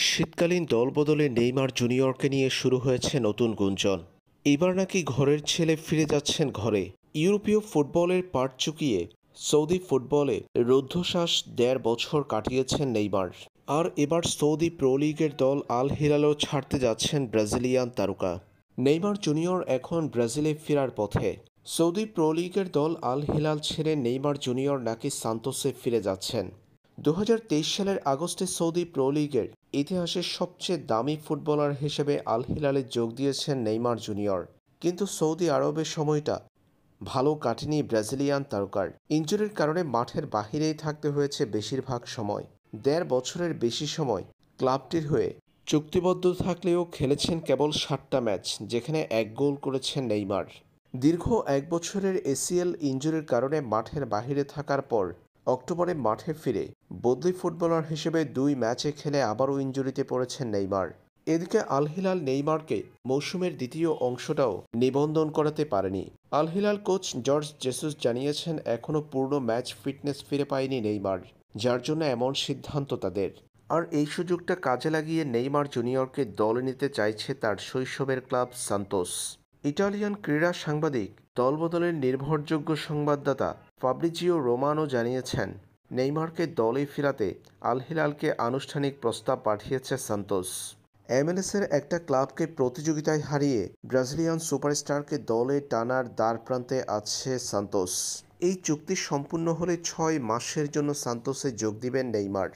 শীতকালীন দলবদলে নেইমার জুনিয়রকে নিয়ে শুরু হয়েছে নতুন গুঞ্জন। এবার নাকি ঘরের ছেলে ফিরে যাচ্ছেন ঘরে। ইউরোপীয় ফুটবলের পাট চুকিয়ে সৌদি ফুটবলে রুদ্ধশ্বাস ১.৫ বছর কাটিয়েছেন নেইমার। আর এবার সৌদি প্রো লিগের দল আল হিলালও ছাড়তে যাচ্ছেন ব্রাজিলিয়ান তারকা। নেইমার জুনিয়র এখন ব্রাজিলে ফেরার পথে। সৌদি প্রো লিগের দল আল হিলাল ছেড়ে নেইমার জুনিয়র নাকি সান্তোসে ফিরে যাচ্ছেন। ২০২৩ সালের আগস্টে সৌদি প্রো লিগের ইতিহাসের সবচেয়ে দামি ফুটবলার হিসেবে আল হিলালে যোগ দিয়েছেন নেইমার জুনিয়র। কিন্তু সৌদি আরবের সময়টা ভালো কাটেনি ব্রাজিলিয়ান তারকার। ইনজুরির কারণে মাঠের বাহিরেই থাকতে হয়েছে বেশিরভাগ সময়। ১.৫ বছরের বেশি সময় ক্লাবটির হয়ে চুক্তিবদ্ধ থাকলেও খেলেছেন কেবল ৭টা ম্যাচ, যেখানে ১ গোল করেছেন নেইমার। দীর্ঘ ১ বছরের এসিএল ইনজুরির কারণে মাঠের বাহিরে থাকার পর অক্টোবরে মাঠে ফিরে বদলি ফুটবলার হিসেবে ২ ম্যাচে খেলে আবারও ইনজুরিতে পড়েছেন নেইমার। এদিকে আল হিলাল নেইমারকে মৌসুমের দ্বিতীয় অংশটাও নিবন্ধন করাতে পারেনি। Al Hilal coach Jorge Jesus জানিয়েছেন এখনও পূর্ণ ম্যাচ ফিটনেস ফিরে পায়নি নেইমার, যার জন্য এমন সিদ্ধান্ত তাদের। আর এই সুযোগটা কাজে লাগিয়ে নেইমার জুনিয়রকে দলে নিতে চাইছে তার শৈশবের ক্লাব সান্তোস। ইটালিয়ান ক্রীড়া সাংবাদিক দলবদলের নির্ভরযোগ্য সংবাদদাতা ফাব্রিজিও রোমানো জানিয়েছেন, নেইমারকে দলে ফেরাতে আল হিলালকে আনুষ্ঠানিক প্রস্তাব পাঠিয়েছে সান্তোস। এমএলএসের একটা ক্লাবকে প্রতিযোগিতায় হারিয়ে ব্রাজিলিয়ান সুপারস্টারকে দলে টানার দ্বারপ্রান্তে আছে সান্তোস। এই চুক্তি সম্পূর্ণ হলে ৬ মাসের জন্য সান্তোসে যোগ দিবেন নেইমার।